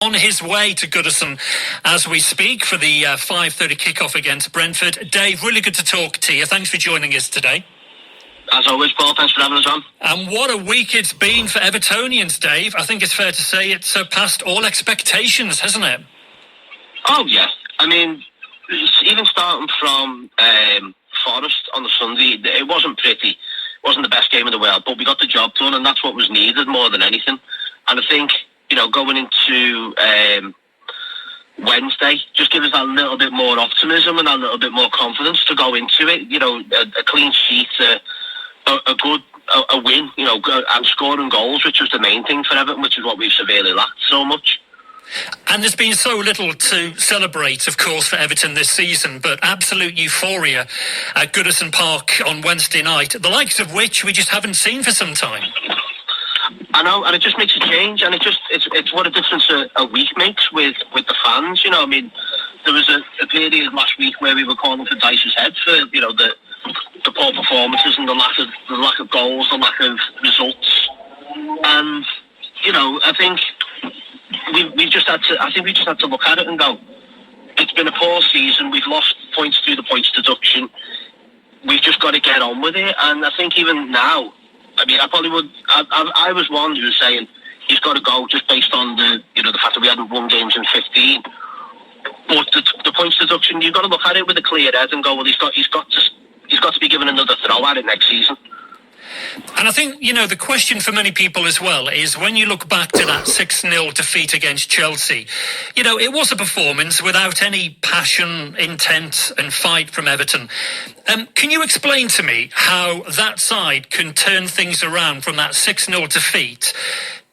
on his way to Goodison as we speak for the 5:30 kickoff against Brentford. Dave, really good to talk to you. Thanks for joining us today. As always, Paul, thanks for having us on. And what a week it's been for Evertonians, Dave. I think it's fair to say it's surpassed all expectations, hasn't it? Oh, yeah. I mean, even starting from Forest on the Sunday, it wasn't pretty. It wasn't the best game in the world, but we got the job done, and that's what was needed more than anything. And I think, going into Wednesday, just give us that little bit more optimism and that little bit more confidence to go into it. A clean sheet, a win, and scoring goals, which was the main thing for Everton, which is what we've severely lacked so much. And there's been so little to celebrate, of course, for Everton this season, but absolute euphoria at Goodison Park on Wednesday night, the likes of which we just haven't seen for some time. I know, and it just makes a change, and it's what a difference a week makes with the fans. I mean, there was a period last week where we were calling for Dyche's head for the poor performances and the lack of goals, the lack of results, and I think we just had to look at it and go, it's been a poor season. We've lost points through the points deduction. We've just got to get on with it, and I think even now. I mean, I probably would. I was one who was saying he's got to go just based on the fact that we hadn't won games in 15. But the points deduction, you've got to look at it with a clear head and go, well, he's got to be given another throw at it next season. And I think, the question for many people as well is when you look back to that 6-0 defeat against Chelsea, it was a performance without any passion, intent and fight from Everton. Can you explain to me how that side can turn things around from that 6-0 defeat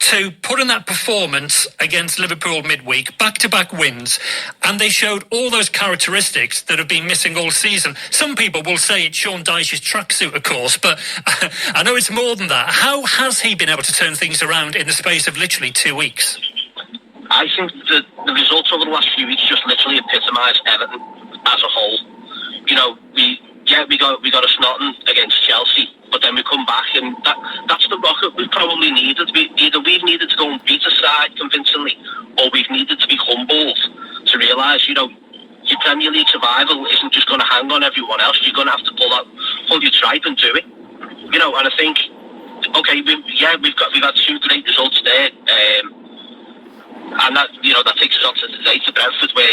to put in that performance against Liverpool midweek, back-to-back wins, and they showed all those characteristics that have been missing all season? Some people will say it's Sean Dyche's tracksuit, of course, but I know it's more than that. How has he been able to turn things around in the space of literally 2 weeks? I think that the results over the last few weeks just literally epitomise Everton as a whole. We got a snotting against Chelsea, but then we come back, and that's the rocket we've probably needed. Either we've needed to go and beat a side convincingly, or we've needed to be humbled to realise, your Premier League survival isn't just going to hang on everyone else. You're going to have to pull your tripe and do it. And I think, okay, we've had 2 great results there, and that takes us on to today to Brentford, where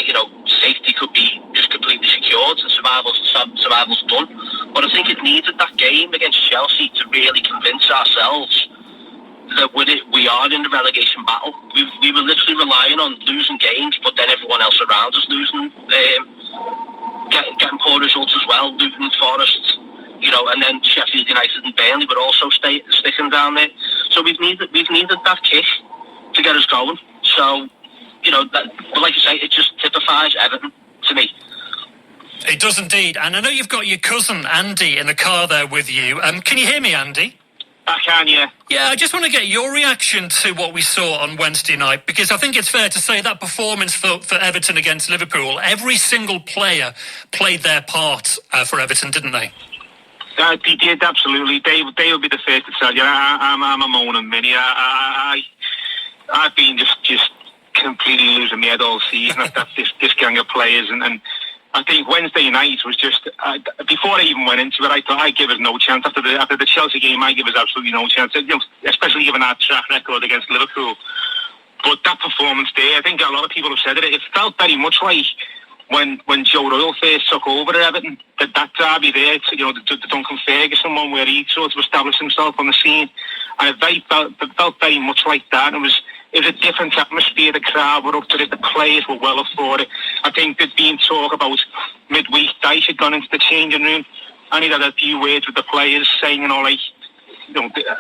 safety could be just completely secured and survival's done. But I think it needed that game against Chelsea to really convince ourselves that we are in the relegation battle. We were literally relying on losing games, but then everyone else around us losing, getting poor results as well. Luton, Forest, and then Sheffield United and Burnley were also sticking down there. So we've needed that kick to get us going. So, but like you say, it just typifies Everton to me. It does indeed. And I know you've got your cousin Andy in the car there with you. Can you hear me, Andy? I can, yeah. Yeah, I just want to get your reaction to what we saw on Wednesday night, because I think it's fair to say that performance for Everton against Liverpool, every single player played their part for Everton, didn't they? They did, absolutely. They will be the first to tell you. I'm a moaning mini. I've been just completely losing my head all season at this gang of players, and I think Wednesday night was just before I even went into it, I thought I'd give us no chance. After the Chelsea game, I give us absolutely no chance, especially given our track record against Liverpool. But that performance there, I think a lot of people have said it felt very much like when Joe Royle first took over at Everton, that derby there, the Duncan Ferguson one, where he sort of established himself on the scene, and it felt very much like that. It was a different atmosphere. The crowd were up to it. The players were well up for it. I think there'd been talk about midweek. Dyche had gone into the changing room and he'd had a few words with the players saying,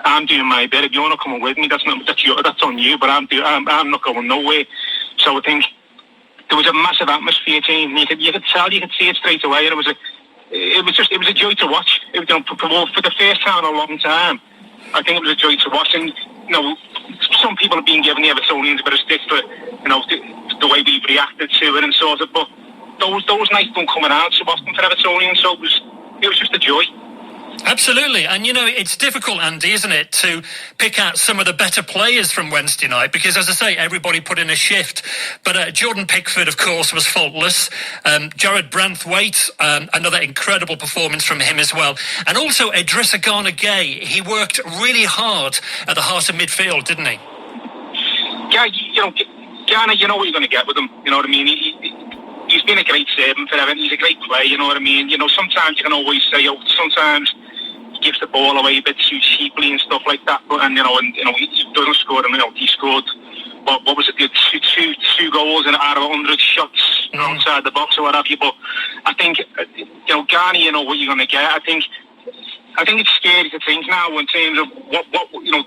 I'm doing my bit. If you're not coming with me, that's on you. But I'm not going nowhere. So I think there was a massive atmosphere change. And you could tell, you could see it straight away. And it was a joy to watch. For the first time in a long time, I think it was a joy to watch. And some people have been giving the Evertonians a bit of stick for the way we've reacted to it and sort of, but those nights don't come around so often for Evertonians, so it was just a joy. Absolutely. And, it's difficult, Andy, isn't it, to pick out some of the better players from Wednesday night because, as I say, everybody put in a shift. But Jordan Pickford, of course, was faultless. Jared Branthwaite, another incredible performance from him as well. And also Idrissa Gana Gueye. He worked really hard at the heart of midfield, didn't he? Yeah, Gana, you know what you're going to get with him. You know what I mean? He's been a great servant for Everton. He's a great player, you know what I mean? Sometimes you can always say, sometimes he gives the ball away a bit too cheaply and stuff like that. But he doesn't score. He scored, what was it? Two goals and out of 100 shots outside the box or what have you. But I think, Gana, you know what you're going to get. I think it's scary to think now in terms of what you're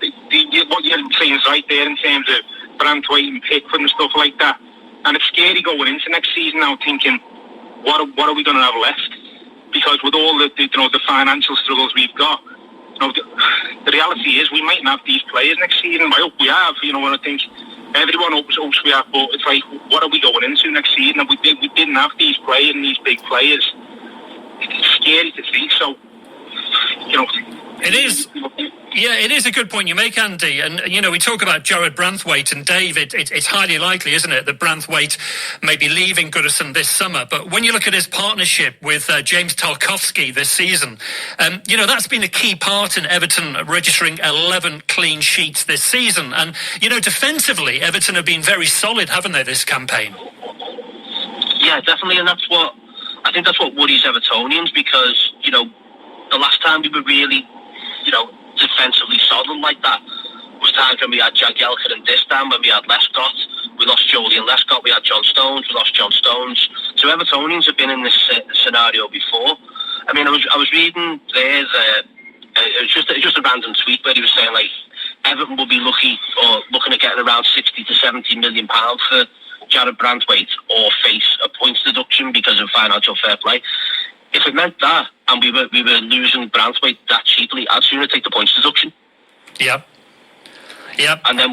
saying is right there in terms of Branthwaite and Pickford and stuff like that. And it's scary going into next season now, thinking, what are we going to have left? Because with all the financial struggles we've got, the reality is we might not have these players next season. I hope we have, and I think everyone hopes we have. But it's like, what are we going into next season? And we didn't have these players and these big players. It's scary to think. So, It is. Yeah, it is a good point you make, Andy. And, we talk about Jared Branthwaite and Dave. It's highly likely, isn't it, that Branthwaite may be leaving Goodison this summer. But when you look at his partnership with James Tarkowski this season, that's been a key part in Everton registering 11 clean sheets this season. And, defensively, Everton have been very solid, haven't they, this campaign? Yeah, definitely. And I think that's what worries Evertonians because, the last time we were really, defensively solid like that was times when we had Jagielka and Distan, when we had Lescott, we lost Julian Lescott, we had John Stones, we lost John Stones. So Evertonians have been in this scenario before. I mean, I was reading there's it was just a random tweet where he was saying like Everton will be looking at getting around 60 to 70 million pounds for Jared Branthwaite or face a points deduction because of financial fair play. If it meant that, and we were losing Branthwaite that cheaply, I'd sooner take the points deduction. Yep. And then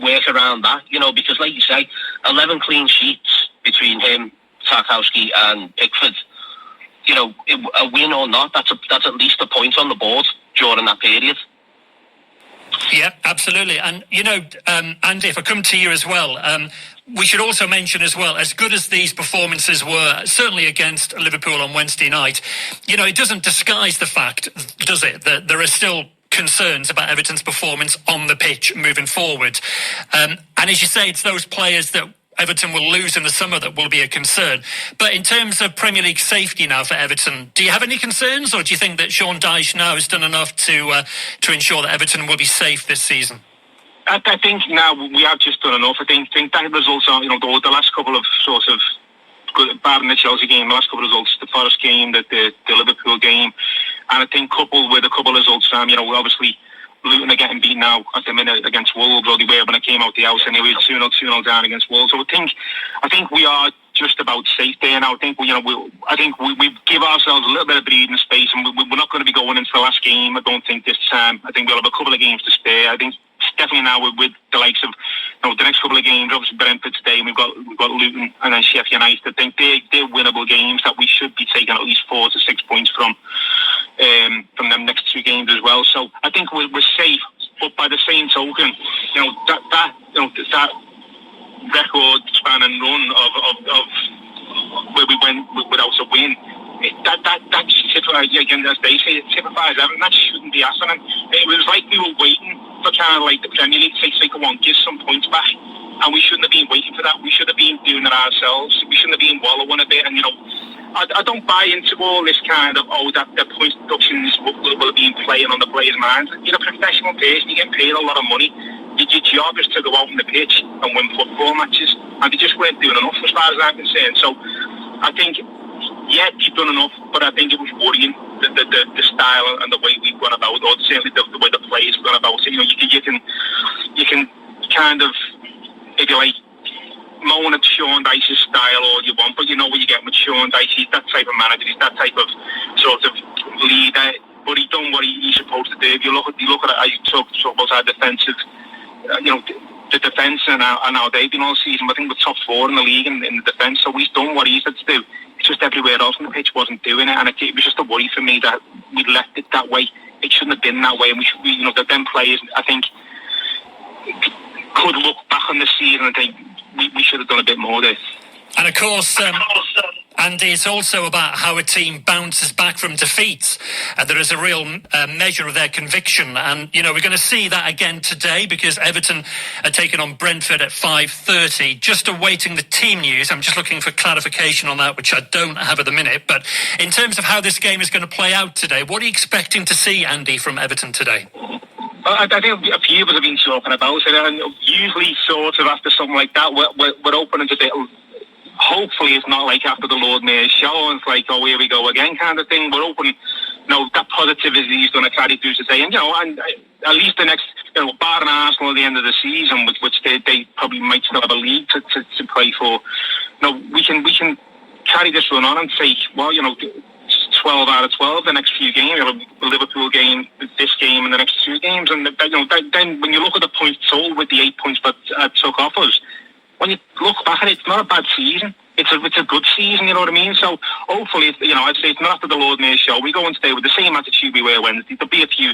work around that, because like you say, 11 clean sheets between him, Tarkowski, and Pickford. A win or not, that's at least a point on the board during that period. Yeah, absolutely. And, Andy, if I come to you as well, we should also mention as well, as good as these performances were, certainly against Liverpool on Wednesday night, it doesn't disguise the fact, does it, that there are still concerns about Everton's performance on the pitch moving forward. And as you say, it's those players that Everton will lose in the summer that will be a concern. But in terms of Premier League safety now for Everton, do you have any concerns, or do you think that Sean Dyche now has done enough to ensure that Everton will be safe this season? I think now we have just done enough. I think that results are, the last couple of sort of good, bad in the Chelsea game, the last couple of results, the Forest game, the Liverpool game, and I think coupled with a couple of results, obviously Luton are getting beaten now at the minute against Wolves, or they were when it came out the house anyway, 2-0 down against Wolves. So I think we are just about safe there now. I think we give ourselves a little bit of breathing space, and we're not going to be going into the last game. I don't think this time. I think we'll have a couple of games to spare. I think definitely now with the likes of the next couple of games, obviously Brentford today, and we've got Luton and then Sheffield United. I think they're winnable games that we should be taking at least 4 to 6 points from them next two games as well. So I think we're safe, but by the same token, that record span and run of where we went without a win, that again, as they say, it typifies Everton. That shouldn't be happening. It was like we were waiting for kind of like the Premier League to say, come on, give some points back, and we shouldn't have been waiting for that. We should have been doing it ourselves. We shouldn't have been wallowing a bit. And I don't buy into all this kind of that the points deductions will be playing on the players' minds. You're a professional person. You get paid a lot of money. Your job is to go out on the pitch and win football matches, and they just weren't doing enough as far as I'm concerned. So I think, yeah, you've done enough, but I think it was worrying the style and the way we've gone about, or certainly the way the players have gone about it. You can kind of, if you like, moan at Sean Dyche's style all you want, but you know what you get with Sean Dyche. He's that type of manager. He's that type of sort of leader. But he's done what he's supposed to do. If you look at it, I talk about our defensive, the defence and how they've been all season. I think we're top 4 in the league in the defence. So he's done what he's had to do. just everywhere else on the pitch wasn't doing it, and it was just a worry for me that we left it that way. It shouldn't have been that way, and that them players, I think, could look back on the season and think we should have done a bit more there. And of course, Andy, it's also about how a team bounces back from defeats. There is a real measure of their conviction. And, we're going to see that again today because Everton are taking on Brentford at 5:30. Just awaiting the team news. I'm just looking for clarification on that, which I don't have at the minute. But in terms of how this game is going to play out today, what are you expecting to see, Andy, from Everton today? I think a few of us have been talking about it, and usually sort of after something like that, we're opening a bit. Hopefully it's not like after the Lord Mayor's show and it's like, oh, here we go again kind of thing. We're hoping, that positivity is going to carry through today. And, and at least the next, barring Arsenal at the end of the season, which they probably might still have a league to play for, we can carry this run on and say, well, 12 out of 12 the next few games, the Liverpool game, this game and the next two games. And, then when you look at the points total with the 8 points that took off us, when you look back at it, it's not a bad season. It's a good season, you know what I mean? So hopefully, I'd say it's not after the Lord Mayor's show. We go on today with the same attitude we were Wednesday. There'll be a few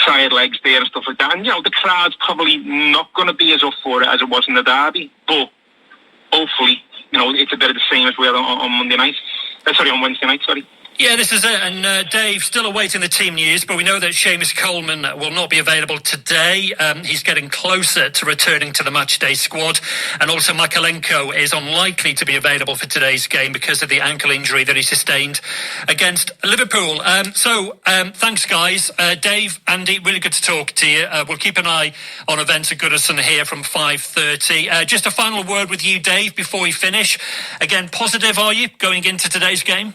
tired legs there and stuff like that. And, the crowd's probably not going to be as up for it as it was in the derby. But hopefully, it's a bit of the same as we had on Monday night. On Wednesday night, sorry. Yeah, this is it. And Dave, still awaiting the team news, but we know that Seamus Coleman will not be available today. He's getting closer to returning to the matchday squad. And also Makalenko is unlikely to be available for today's game because of the ankle injury that he sustained against Liverpool. Thanks, guys. Dave, Andy, really good to talk to you. We'll keep an eye on events at Goodison here from 5:30. Just a final word with you, Dave, before we finish. Again, positive are you going into today's game?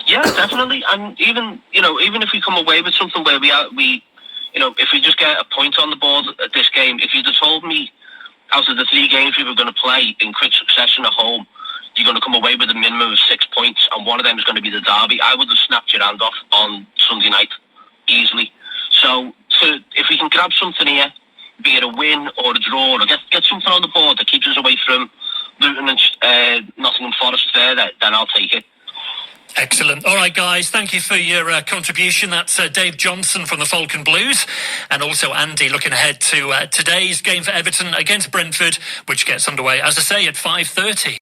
Yeah, definitely. And even if we come away with something where if we just get a point on the board at this game, if you'd have told me out of the 3 games we were going to play in quick succession at home, you're going to come away with a minimum of 6 points, and one of them is going to be the derby, I would have snapped your hand off on Sunday night easily. So if we can grab something here, be it a win or a draw, or get something on the board that keeps us away from Luton and Nottingham Forest there, then I'll take it. Excellent. All right, guys, thank you for your contribution. That's Dave Johnson from the Falcon Blues, and also Andy looking ahead to today's game for Everton against Brentford, which gets underway, as I say, at 5:30.